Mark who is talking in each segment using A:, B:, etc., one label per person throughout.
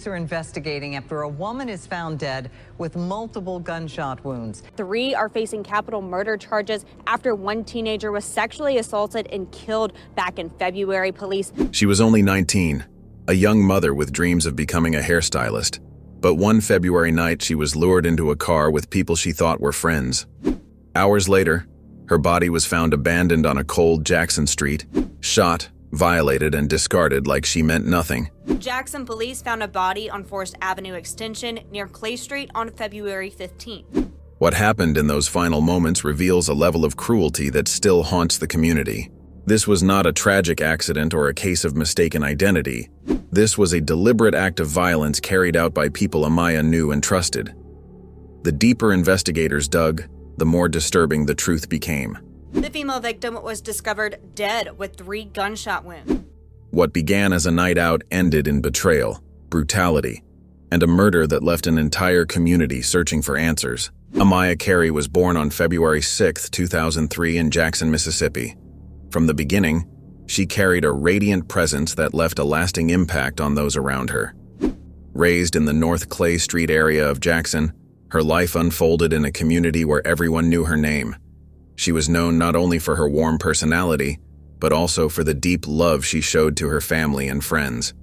A: Are investigating after a woman is found dead with multiple gunshot wounds.
B: 3 are facing capital murder charges after one teenager was sexually assaulted and killed back in February. Police.
C: She was only 19, a young mother with dreams of becoming a hairstylist. But one February night, she was lured into a car with people she thought were friends. Hours later, her body was found abandoned on a cold Jackson street, shot, violated, and discarded like she meant nothing.
B: Jackson police found a body on Forest Avenue Extension near Clay Street on February 15th.
C: What happened in those final moments reveals a level of cruelty that still haunts the community. This was not a tragic accident or a case of mistaken identity. This was a deliberate act of violence carried out by people Amaya knew and trusted. The deeper investigators dug, the more disturbing the truth became.
B: The female victim was discovered dead with 3 gunshot wounds.
C: What began as a night out ended in betrayal, brutality, and a murder that left an entire community searching for answers. Amaya Carey was born on February 6, 2003 in Jackson, Mississippi. From the beginning, she carried a radiant presence that left a lasting impact on those around her. Raised in the North Clay Street area of Jackson, her life unfolded in a community where everyone knew her name. She was known not only for her warm personality, but also for the deep love she showed to her family and friends.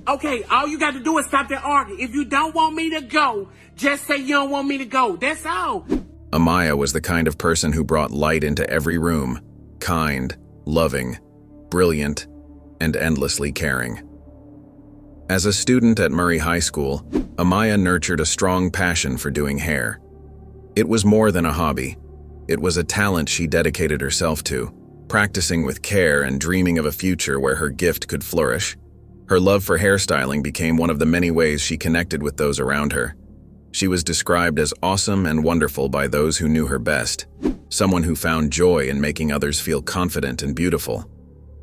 D: Okay, all you got to do is stop that arguing. If you don't want me to go, just say you don't want me to go. That's all.
C: Amaya was the kind of person who brought light into every room, kind, loving, brilliant, and endlessly caring. As a student at Murray High School, Amaya nurtured a strong passion for doing hair. It was more than a hobby. It was a talent she dedicated herself to, practicing with care and dreaming of a future where her gift could flourish. Her love for hairstyling became one of the many ways she connected with those around her. She was described as awesome and wonderful by those who knew her best, someone who found joy in making others feel confident and beautiful.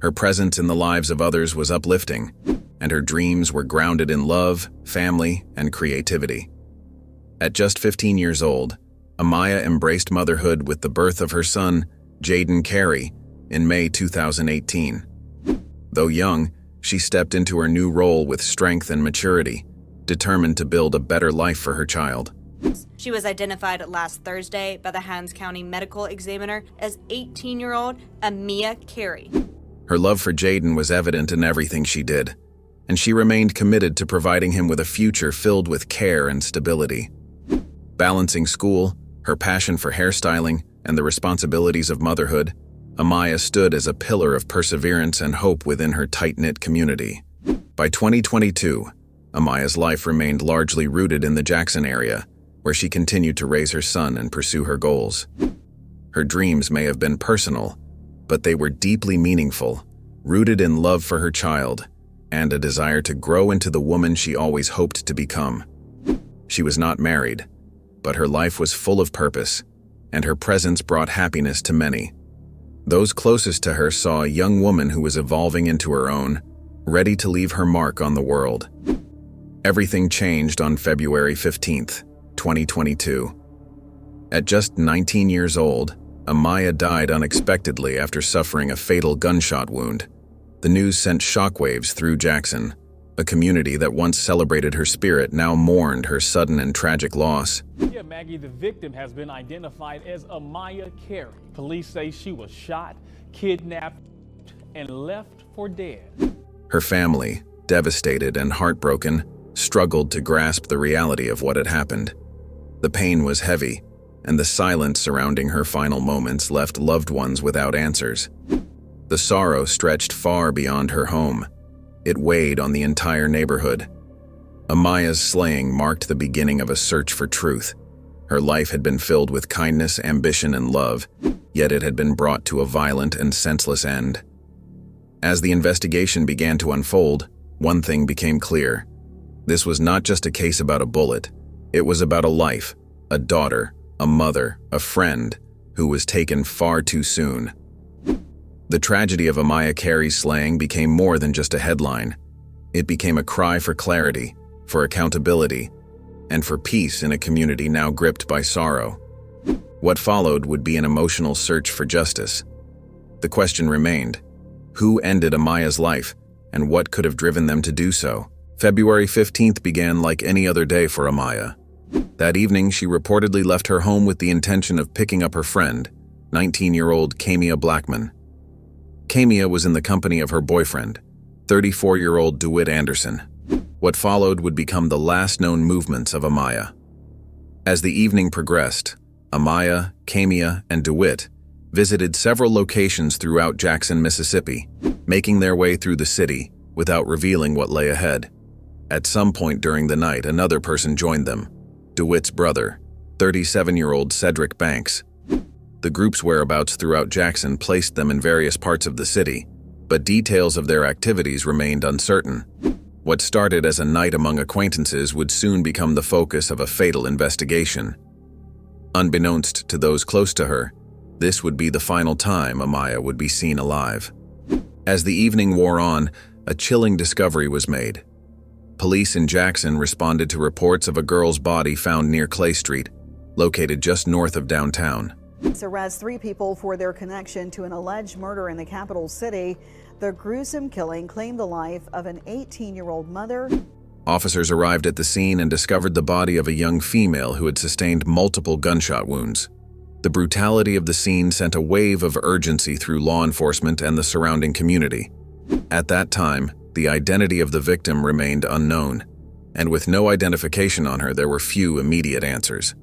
C: Her presence in the lives of others was uplifting, and her dreams were grounded in love, family, and creativity. At just 15 years old, Amaya embraced motherhood with the birth of her son, Jaden Carey, in May 2018. Though young, she stepped into her new role with strength and maturity, determined to build a better life for her child.
B: She was identified last Thursday by the Hinds County medical examiner as 18-year-old Amaya Carey.
C: Her love for Jaden was evident in everything she did, and she remained committed to providing him with a future filled with care and stability. Balancing school, her passion for hairstyling, and the responsibilities of motherhood, Amaya stood as a pillar of perseverance and hope within her tight-knit community. By 2022, Amaya's life remained largely rooted in the Jackson area, where she continued to raise her son and pursue her goals. Her dreams may have been personal, but they were deeply meaningful, rooted in love for her child and a desire to grow into the woman she always hoped to become. She was not married, but her life was full of purpose, and her presence brought happiness to many. Those closest to her saw a young woman who was evolving into her own, ready to leave her mark on the world. Everything changed on February 15th, 2022. At just 19 years old, Amaya died unexpectedly after suffering a fatal gunshot wound. The news sent shockwaves through Jackson. A community that once celebrated her spirit now mourned her sudden and tragic loss.
E: Yeah, Maggie, the victim has been identified as Amaya Carey. Police say she was shot, kidnapped, and left for dead.
C: Her family, devastated and heartbroken, struggled to grasp the reality of what had happened. The pain was heavy, and the silence surrounding her final moments left loved ones without answers. The sorrow stretched far beyond her home. It weighed on the entire neighborhood. Amaya's slaying marked the beginning of a search for truth. Her life had been filled with kindness, ambition, and love, yet it had been brought to a violent and senseless end. As the investigation began to unfold, one thing became clear. This was not just a case about a bullet. It was about a life, a daughter, a mother, a friend, who was taken far too soon. The tragedy of Amaya Carey's slaying became more than just a headline. It became a cry for clarity, for accountability, and for peace in a community now gripped by sorrow. What followed would be an emotional search for justice. The question remained, who ended Amaya's life, and what could have driven them to do so? February 15th began like any other day for Amaya. That evening, she reportedly left her home with the intention of picking up her friend, 19-year-old Amaya Blackman. Amaya was in the company of her boyfriend, 34-year-old DeWitt Anderson. What followed would become the last known movements of Amaya. As the evening progressed, Amaya, Amaya, and DeWitt visited several locations throughout Jackson, Mississippi, making their way through the city without revealing what lay ahead. At some point during the night, another person joined them, DeWitt's brother, 37-year-old Cedric Banks. The group's whereabouts throughout Jackson placed them in various parts of the city, but details of their activities remained uncertain. What started as a night among acquaintances would soon become the focus of a fatal investigation. Unbeknownst to those close to her, this would be the final time Amaya would be seen alive. As the evening wore on, a chilling discovery was made. Police in Jackson responded to reports of a girl's body found near Clay Street, located just north of downtown.
F: Arrests 3 people for their connection to an alleged murder in the capital city. The gruesome killing claimed the life of an 18-year-old mother.
C: Officers arrived at the scene and discovered the body of a young female who had sustained multiple gunshot wounds. The brutality of the scene sent a wave of urgency through law enforcement and the surrounding community. At that time, the identity of the victim remained unknown, and with no identification on her, there were few immediate answers.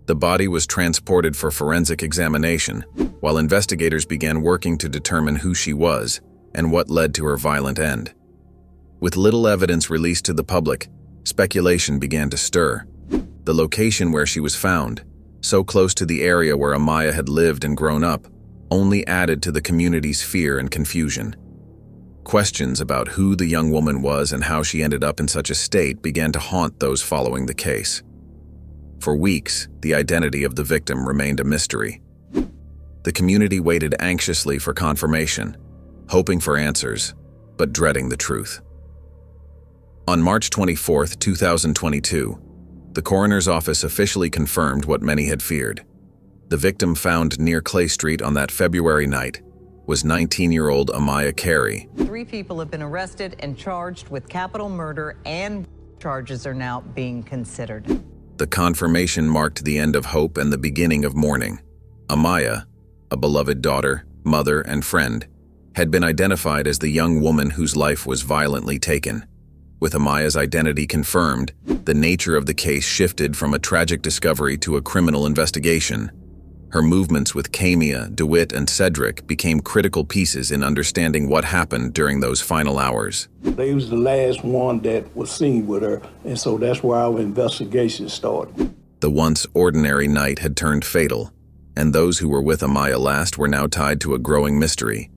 C: The body was transported for forensic examination, while investigators began working to determine who she was and what led to her violent end. With little evidence released to the public, speculation began to stir. The location where she was found, so close to the area where Amaya had lived and grown up, only added to the community's fear and confusion. Questions about who the young woman was and how she ended up in such a state began to haunt those following the case. For weeks, the identity of the victim remained a mystery. The community waited anxiously for confirmation, hoping for answers, but dreading the truth. On March 24, 2022, the coroner's office officially confirmed what many had feared. The victim found near Clay Street on that February night was 19-year-old Amaya Carey.
A: 3 people have been arrested and charged with capital murder, and charges are now being considered.
C: The confirmation marked the end of hope and the beginning of mourning. Amaya, a beloved daughter, mother, and friend, had been identified as the young woman whose life was violently taken. With Amaya's identity confirmed, the nature of the case shifted from a tragic discovery to a criminal investigation. Her movements with Amaya, DeWitt, and Cedric became critical pieces in understanding what happened during those final hours.
G: They was the last one that was seen with her, and so that's where our investigation started.
C: The once ordinary night had turned fatal, and those who were with Amaya last were now tied to a growing mystery.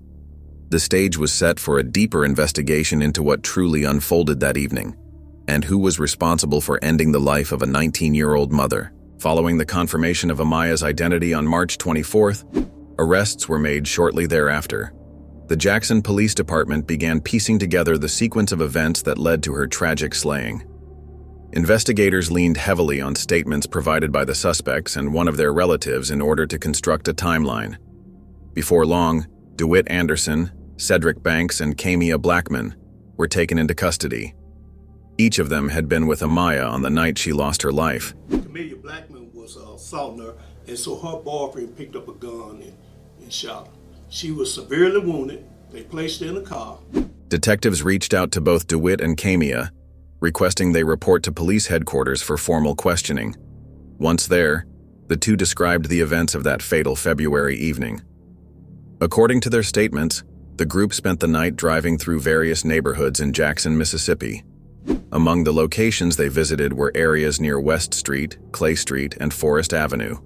C: The stage was set for a deeper investigation into what truly unfolded that evening, and who was responsible for ending the life of a 19-year-old mother. Following the confirmation of Amaya's identity on March 24th, arrests were made shortly thereafter. The Jackson Police Department began piecing together the sequence of events that led to her tragic slaying. Investigators leaned heavily on statements provided by the suspects and one of their relatives in order to construct a timeline. Before long, DeWitt Anderson, Cedric Banks, and Amaya Blackman were taken into custody. Each of them had been with Amaya on the night she lost her life.
G: Amaya Blackman was assaulting her, and so her boyfriend picked up a gun and shot her. She was severely wounded. They placed her in a car.
C: Detectives reached out to both DeWitt and Amaya, requesting they report to police headquarters for formal questioning. Once there, the two described the events of that fatal February evening. According to their statements, the group spent the night driving through various neighborhoods in Jackson, Mississippi. Among the locations they visited were areas near West Street, Clay Street, and Forest Avenue.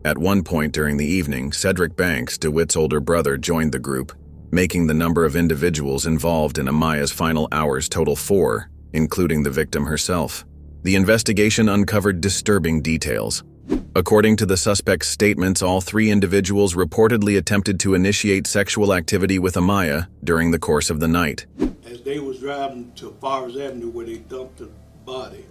C: At one point during the evening, Cedric Banks, DeWitt's older brother, joined the group, making the number of individuals involved in Amaya's final hours total 4, including the victim herself. The investigation uncovered disturbing details. According to the suspect's statements, all 3 individuals reportedly attempted to initiate sexual activity with Amaya during the course of the night.
G: As they was driving to Forest Avenue where they dumped the body,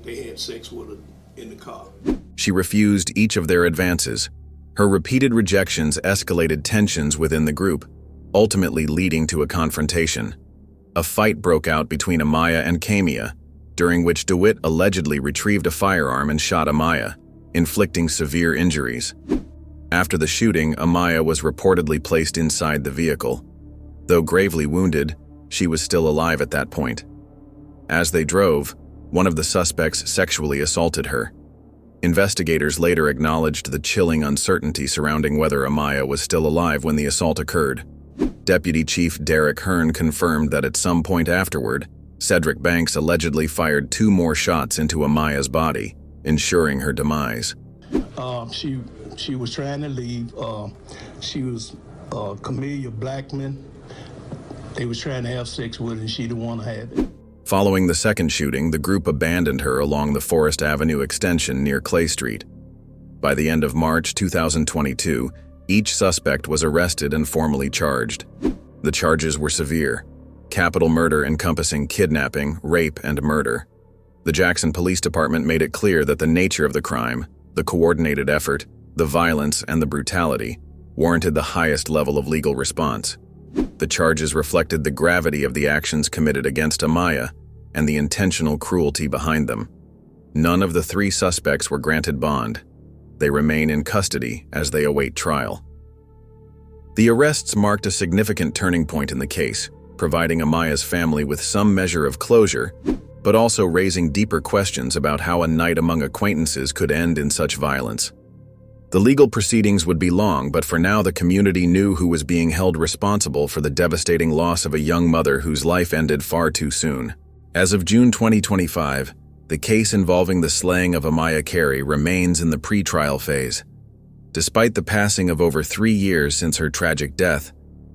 G: they had sex with her in the car.
C: She refused each of their advances. Her repeated rejections escalated tensions within the group, ultimately leading to a confrontation. a fight broke out between Amaya and Camia, during which DeWitt allegedly retrieved a firearm and shot Amaya, inflicting severe injuries. After the shooting, Amaya was reportedly placed inside the vehicle. Though gravely wounded, she was still alive at that point. As they drove, one of the suspects sexually assaulted her. Investigators later acknowledged the chilling uncertainty surrounding whether Amaya was still alive when the assault occurred. Deputy Chief Derek Hearn confirmed that at some point afterward, Cedric Banks allegedly fired 2 more shots into Amaya's body, ensuring her demise.
H: She was trying to leave. She was Camellia Blackman. They was trying to have sex with her, and she didn't want to have it.
C: Following the second shooting, the group abandoned her along the Forest Avenue extension near Clay Street. By the end of March 2022, each suspect was arrested and formally charged. The charges were severe: capital murder encompassing kidnapping, rape, and murder. The Jackson Police Department made it clear that the nature of the crime, the coordinated effort, the violence, and the brutality warranted the highest level of legal response. The charges reflected the gravity of the actions committed against Amaya and the intentional cruelty behind them. None of the 3 suspects were granted bond. They remain in custody as they await trial. The arrests marked a significant turning point in the case, providing Amaya's family with some measure of closure, but also raising deeper questions about how a night among acquaintances could end in such violence. The legal proceedings would be long, but for now the community knew who was being held responsible for the devastating loss of a young mother whose life ended far too soon. As of June 2025, the case involving the slaying of Amaya Carey remains in the pre-trial phase. Despite the passing of over 3 years since her tragic death,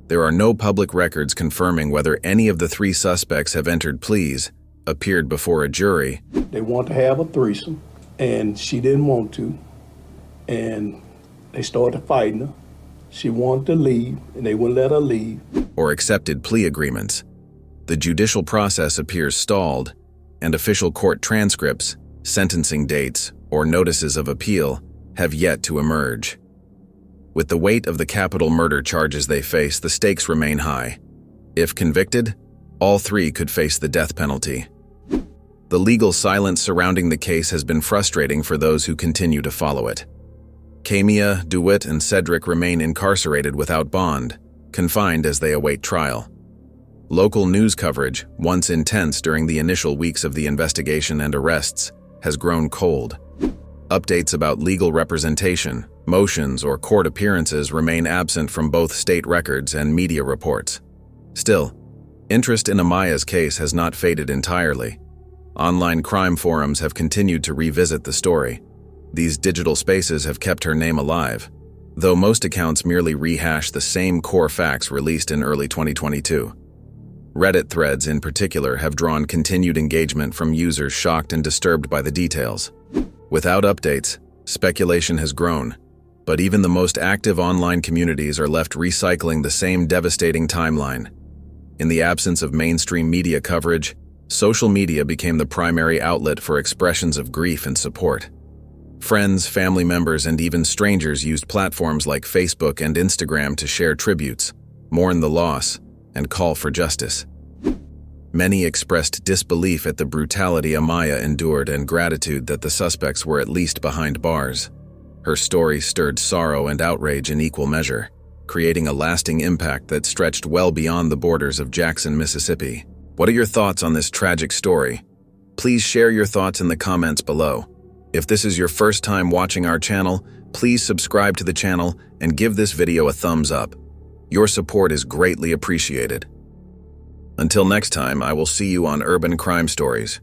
C: there are no public records confirming whether any of the 3 suspects have entered pleas, appeared before a jury.
G: They want to have a threesome, and she didn't want to. And they started fighting her. She wanted to leave, and they wouldn't let her leave.
C: Or accepted plea agreements. The judicial process appears stalled, and official court transcripts, sentencing dates, or notices of appeal have yet to emerge. With the weight of the capital murder charges they face, the stakes remain high. If convicted, all 3 could face the death penalty. The legal silence surrounding the case has been frustrating for those who continue to follow it. Camia, DeWitt, and Cedric remain incarcerated without bond, confined as they await trial. Local news coverage, once intense during the initial weeks of the investigation and arrests, has grown cold. Updates about legal representation, motions, or court appearances remain absent from both state records and media reports. Still, interest in Amaya's case has not faded entirely. Online crime forums have continued to revisit the story. These digital spaces have kept her name alive, though most accounts merely rehash the same core facts released in early 2022. Reddit threads in particular have drawn continued engagement from users shocked and disturbed by the details. Without updates, speculation has grown, but even the most active online communities are left recycling the same devastating timeline. In the absence of mainstream media coverage, social media became the primary outlet for expressions of grief and support. Friends, family members, and even strangers used platforms like Facebook and Instagram to share tributes, mourn the loss, and call for justice. Many expressed disbelief at the brutality Amaya endured and gratitude that the suspects were at least behind bars. Her story stirred sorrow and outrage in equal measure, creating a lasting impact that stretched well beyond the borders of Jackson, Mississippi. What are your thoughts on this tragic story? Please share your thoughts in the comments below. If this is your first time watching our channel, please subscribe to the channel and give this video a thumbs up. Your support is greatly appreciated. Until next time, I will see you on Urban Crime Stories.